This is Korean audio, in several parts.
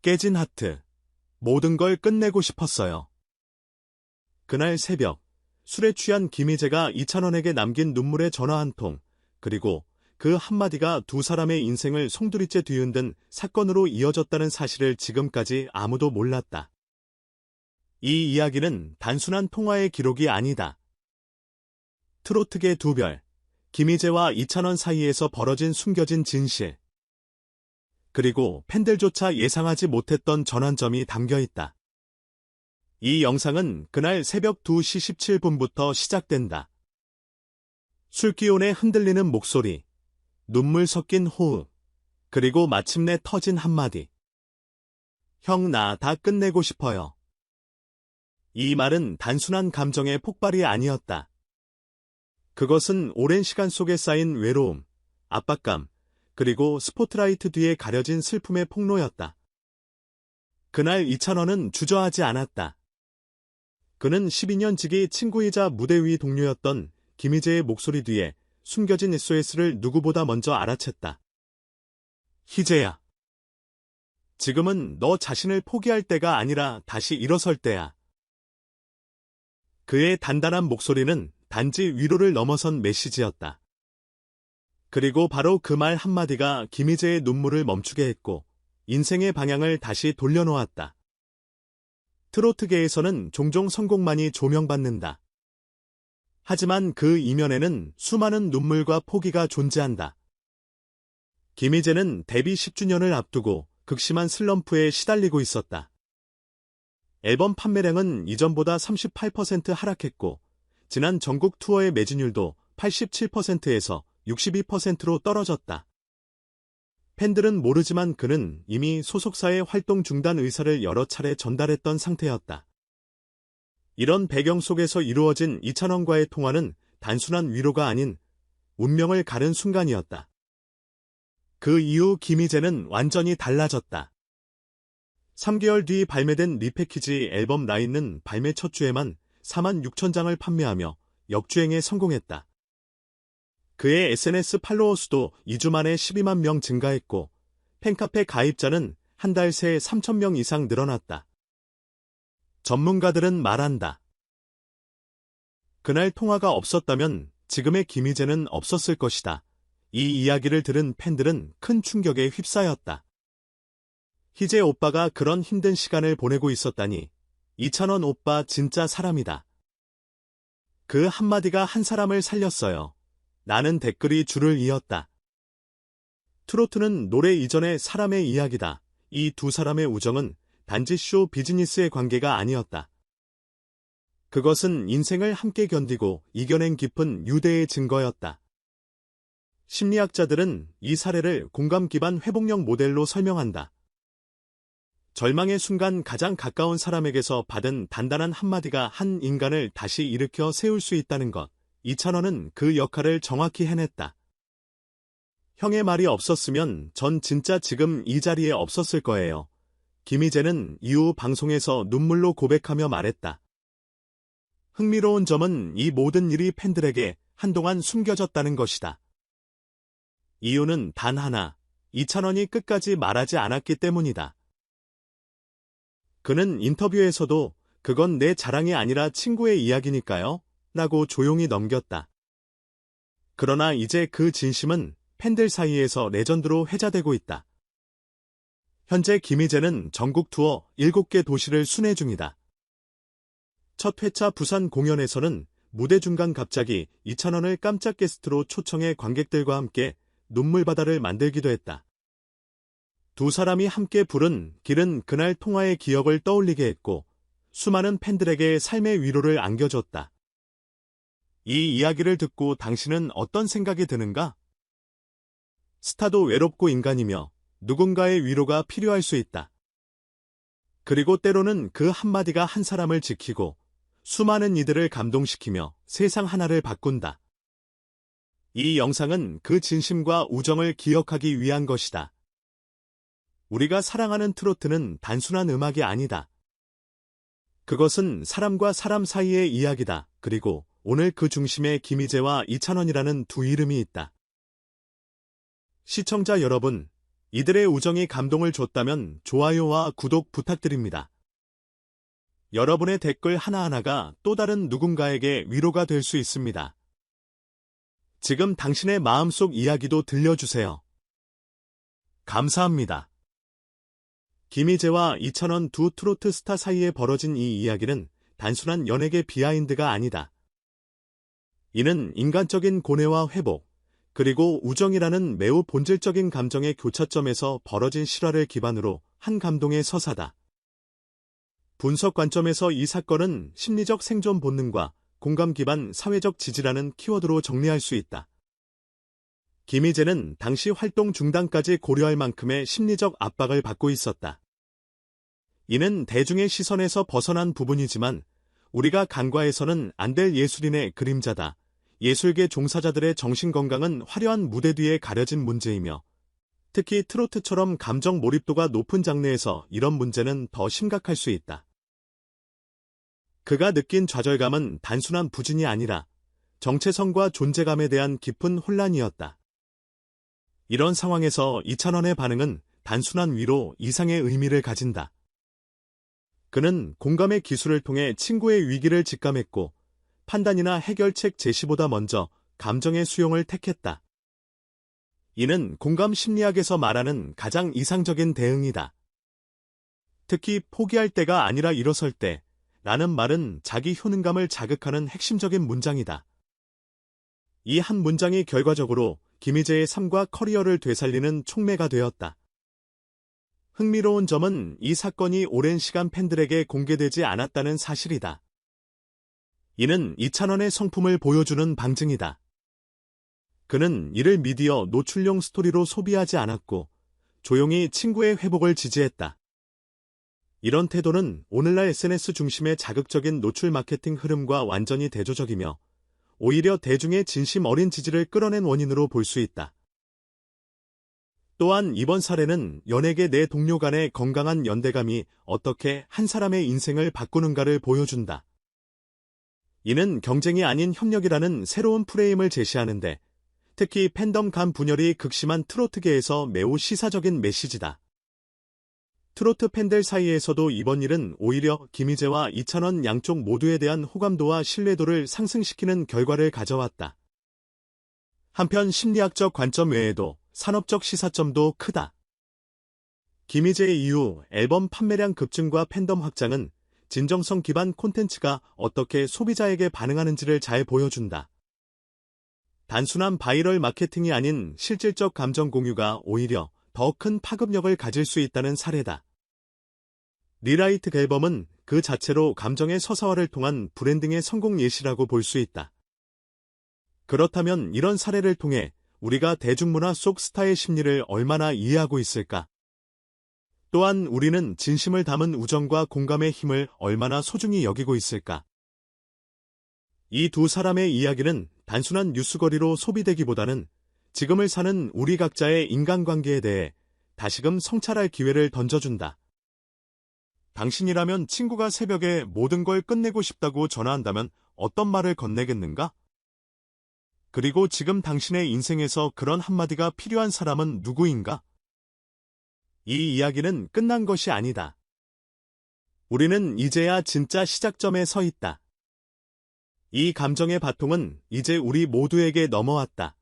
깨진 하트. 모든 걸 끝내고 싶었어요. 그날 새벽, 술에 취한 김희재가 이찬원에게 남긴 눈물의 전화 한 통, 그리고 그 한마디가 두 사람의 인생을 송두리째 뒤흔든 사건으로 이어졌다는 사실을 지금까지 아무도 몰랐다. 이 이야기는 단순한 통화의 기록이 아니다. 트로트계 두 별, 김희재와 이찬원 사이에서 벌어진 숨겨진 진실. 그리고 팬들조차 예상하지 못했던 전환점이 담겨있다. 이 영상은 그날 새벽 2시 17분부터 시작된다. 술기운에 흔들리는 목소리, 눈물 섞인 호흡, 그리고 마침내 터진 한마디. 형, 나 다 끝내고 싶어요. 이 말은 단순한 감정의 폭발이 아니었다. 그것은 오랜 시간 속에 쌓인 외로움, 압박감, 그리고 스포트라이트 뒤에 가려진 슬픔의 폭로였다. 그날 이찬원은 주저하지 않았다. 그는 12년 지기 친구이자 무대 위 동료였던 김희재의 목소리 뒤에 숨겨진 SOS를 누구보다 먼저 알아챘다. 희재야. 지금은 너 자신을 포기할 때가 아니라 다시 일어설 때야. 그의 단단한 목소리는 단지 위로를 넘어선 메시지였다. 그리고 바로 그 말 한마디가 김희재의 눈물을 멈추게 했고 인생의 방향을 다시 돌려놓았다. 트로트계에서는 종종 성공만이 조명받는다. 하지만 그 이면에는 수많은 눈물과 포기가 존재한다. 김희재는 데뷔 10주년을 앞두고 극심한 슬럼프에 시달리고 있었다. 앨범 판매량은 이전보다 38% 하락했고 지난 전국 투어의 매진율도 87%에서 62%로 떨어졌다. 팬들은 모르지만 그는 이미 소속사의 활동 중단 의사를 여러 차례 전달했던 상태였다. 이런 배경 속에서 이루어진 이찬원과의 통화는 단순한 위로가 아닌 운명을 가른 순간이었다. 그 이후 김희재는 완전히 달라졌다. 3개월 뒤 발매된 리패키지 앨범 라인은 발매 첫 주에만 46,000장을 판매하며 역주행에 성공했다. 그의 SNS 팔로워 수도 2주 만에 12만 명 증가했고 팬카페 가입자는 한 달 새 3,000명 이상 늘어났다. 전문가들은 말한다. 그날 통화가 없었다면 지금의 김희재는 없었을 것이다. 이 이야기를 들은 팬들은 큰 충격에 휩싸였다. 희재 오빠가 그런 힘든 시간을 보내고 있었다니. 이찬원 오빠 진짜 사람이다. 그 한마디가 한 사람을 살렸어요. 라는 댓글이 줄을 이었다. 트로트는 노래 이전의 사람의 이야기다. 이 두 사람의 우정은 단지 쇼 비즈니스의 관계가 아니었다. 그것은 인생을 함께 견디고 이겨낸 깊은 유대의 증거였다. 심리학자들은 이 사례를 공감 기반 회복력 모델로 설명한다. 절망의 순간 가장 가까운 사람에게서 받은 단단한 한마디가 한 인간을 다시 일으켜 세울 수 있다는 것. 이찬원은 그 역할을 정확히 해냈다. 형의 말이 없었으면 전 진짜 지금 이 자리에 없었을 거예요. 김희재는 이후 방송에서 눈물로 고백하며 말했다. 흥미로운 점은 이 모든 일이 팬들에게 한동안 숨겨졌다는 것이다. 이유는 단 하나, 이찬원이 끝까지 말하지 않았기 때문이다. 그는 인터뷰에서도 그건 내 자랑이 아니라 친구의 이야기니까요. 라고 조용히 넘겼다. 그러나 이제 그 진심은 팬들 사이에서 레전드로 회자되고 있다. 현재 김희재는 전국 투어 7개 도시를 순회 중이다. 첫 회차 부산 공연에서는 무대 중간 갑자기 이찬원을 깜짝 게스트로 초청해 관객들과 함께 눈물바다를 만들기도 했다. 두 사람이 함께 부른 길은 그날 통화의 기억을 떠올리게 했고 수많은 팬들에게 삶의 위로를 안겨줬다. 이 이야기를 듣고 당신은 어떤 생각이 드는가? 스타도 외롭고 인간이며 누군가의 위로가 필요할 수 있다. 그리고 때로는 그 한마디가 한 사람을 지키고 수많은 이들을 감동시키며 세상 하나를 바꾼다. 이 영상은 그 진심과 우정을 기억하기 위한 것이다. 우리가 사랑하는 트로트는 단순한 음악이 아니다. 그것은 사람과 사람 사이의 이야기다. 그리고 오늘 그 중심에 김희재와 이찬원이라는 두 이름이 있다. 시청자 여러분, 이들의 우정이 감동을 줬다면 좋아요와 구독 부탁드립니다. 여러분의 댓글 하나하나가 또 다른 누군가에게 위로가 될 수 있습니다. 지금 당신의 마음속 이야기도 들려주세요. 감사합니다. 김희재와 이찬원 두 트로트 스타 사이에 벌어진 이 이야기는 단순한 연예계 비하인드가 아니다. 이는 인간적인 고뇌와 회복, 그리고 우정이라는 매우 본질적인 감정의 교차점에서 벌어진 실화를 기반으로 한 감동의 서사다. 분석 관점에서 이 사건은 심리적 생존 본능과 공감 기반 사회적 지지라는 키워드로 정리할 수 있다. 김희재는 당시 활동 중단까지 고려할 만큼의 심리적 압박을 받고 있었다. 이는 대중의 시선에서 벗어난 부분이지만 우리가 간과해서는 안 될 예술인의 그림자다. 예술계 종사자들의 정신건강은 화려한 무대 뒤에 가려진 문제이며 특히 트로트처럼 감정 몰입도가 높은 장르에서 이런 문제는 더 심각할 수 있다. 그가 느낀 좌절감은 단순한 부진이 아니라 정체성과 존재감에 대한 깊은 혼란이었다. 이런 상황에서 이찬원의 반응은 단순한 위로 이상의 의미를 가진다. 그는 공감의 기술을 통해 친구의 위기를 직감했고 판단이나 해결책 제시보다 먼저 감정의 수용을 택했다. 이는 공감 심리학에서 말하는 가장 이상적인 대응이다. 특히 포기할 때가 아니라 일어설 때 라는 말은 자기 효능감을 자극하는 핵심적인 문장이다. 이 한 문장이 결과적으로 김희재의 삶과 커리어를 되살리는 촉매가 되었다. 흥미로운 점은 이 사건이 오랜 시간 팬들에게 공개되지 않았다는 사실이다. 이는 이찬원의 성품을 보여주는 방증이다. 그는 이를 미디어 노출용 스토리로 소비하지 않았고 조용히 친구의 회복을 지지했다. 이런 태도는 오늘날 SNS 중심의 자극적인 노출 마케팅 흐름과 완전히 대조적이며 오히려 대중의 진심 어린 지지를 끌어낸 원인으로 볼 수 있다. 또한 이번 사례는 연예계 내 동료 간의 건강한 연대감이 어떻게 한 사람의 인생을 바꾸는가를 보여준다. 이는 경쟁이 아닌 협력이라는 새로운 프레임을 제시하는데 특히 팬덤 간 분열이 극심한 트로트계에서 매우 시사적인 메시지다. 트로트 팬들 사이에서도 이번 일은 오히려 김희재와 이찬원 양쪽 모두에 대한 호감도와 신뢰도를 상승시키는 결과를 가져왔다. 한편 심리학적 관점 외에도 산업적 시사점도 크다. 김희재 이후 앨범 판매량 급증과 팬덤 확장은 진정성 기반 콘텐츠가 어떻게 소비자에게 반응하는지를 잘 보여준다. 단순한 바이럴 마케팅이 아닌 실질적 감정 공유가 오히려 더 큰 파급력을 가질 수 있다는 사례다. 리라이트 앨범은 그 자체로 감정의 서사화를 통한 브랜딩의 성공 예시라고 볼 수 있다. 그렇다면 이런 사례를 통해 우리가 대중문화 속 스타의 심리를 얼마나 이해하고 있을까? 또한 우리는 진심을 담은 우정과 공감의 힘을 얼마나 소중히 여기고 있을까? 이 두 사람의 이야기는 단순한 뉴스거리로 소비되기보다는 지금을 사는 우리 각자의 인간관계에 대해 다시금 성찰할 기회를 던져준다. 당신이라면 친구가 새벽에 모든 걸 끝내고 싶다고 전화한다면 어떤 말을 건네겠는가? 그리고 지금 당신의 인생에서 그런 한마디가 필요한 사람은 누구인가? 이 이야기는 끝난 것이 아니다. 우리는 이제야 진짜 시작점에 서 있다. 이 감정의 바통은 이제 우리 모두에게 넘어왔다.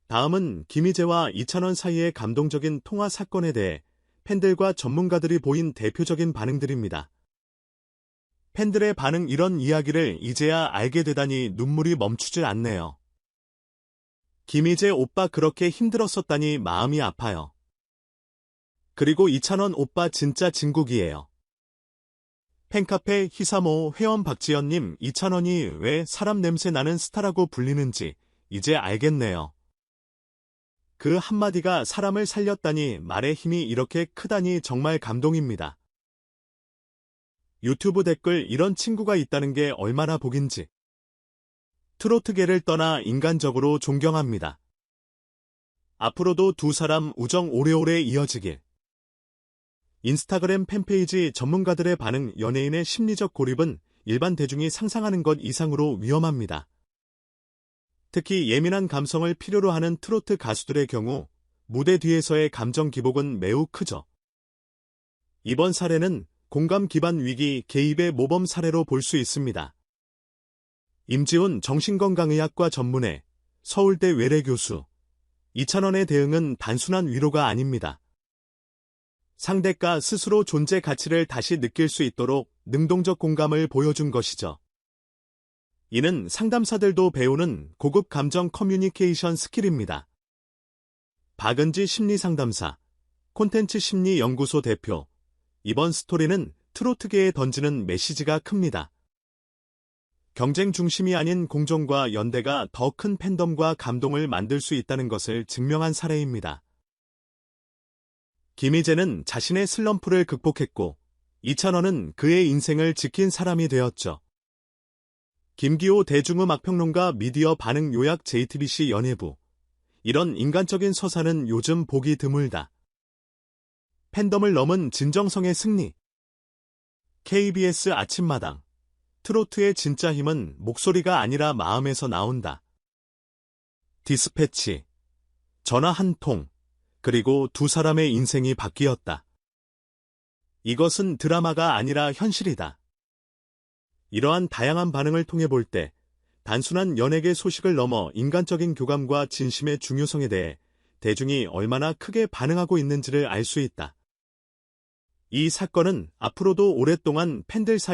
다음은 김희재와 이찬원 사이의 감동적인 통화 사건에 대해 팬들과 전문가들이 보인 대표적인 반응들입니다. 팬들의 반응 이런 이야기를 이제야 알게 되다니 눈물이 멈추질 않네요. 김희재 오빠 그렇게 힘들었었다니 마음이 아파요. 그리고 이찬원 오빠 진짜 진국이에요. 팬카페 히사모 회원 박지연님 이찬원이 왜 사람 냄새 나는 스타라고 불리는지 이제 알겠네요. 그 한마디가 사람을 살렸다니 말의 힘이 이렇게 크다니 정말 감동입니다. 유튜브 댓글 이런 친구가 있다는 게 얼마나 복인지. 트로트계를 떠나 인간적으로 존경합니다. 앞으로도 두 사람 우정 오래오래 이어지길. 인스타그램 팬페이지 전문가들의 반응 연예인의 심리적 고립은 일반 대중이 상상하는 것 이상으로 위험합니다. 특히 예민한 감성을 필요로 하는 트로트 가수들의 경우 무대 뒤에서의 감정 기복은 매우 크죠. 이번 사례는 공감 기반 위기 개입의 모범 사례로 볼 수 있습니다. 임지훈 정신건강의학과 전문의, 서울대 외래 교수. 이찬원의 대응은 단순한 위로가 아닙니다. 상대가 스스로 존재 가치를 다시 느낄 수 있도록 능동적 공감을 보여준 것이죠. 이는 상담사들도 배우는 고급 감정 커뮤니케이션 스킬입니다. 박은지 심리상담사, 콘텐츠 심리연구소 대표. 이번 스토리는 트로트계에 던지는 메시지가 큽니다. 경쟁 중심이 아닌 공존과 연대가 더 큰 팬덤과 감동을 만들 수 있다는 것을 증명한 사례입니다. 김희재는 자신의 슬럼프를 극복했고, 이찬원은 그의 인생을 지킨 사람이 되었죠. 김기호 대중음악평론가 미디어 반응 요약 JTBC 연예부. 이런 인간적인 서사는 요즘 보기 드물다. 팬덤을 넘은 진정성의 승리. KBS 아침마당. 트로트의 진짜 힘은 목소리가 아니라 마음에서 나온다. 디스패치. 전화 한 통. 그리고 두 사람의 인생이 바뀌었다. 이것은 드라마가 아니라 현실이다. 이러한 다양한 반응을 통해 볼 때 단순한 연예계 소식을 넘어 인간적인 교감과 진심의 중요성에 대해 대중이 얼마나 크게 반응하고 있는지를 알 수 있다. 이 사건은 앞으로도 오랫동안 팬들 사이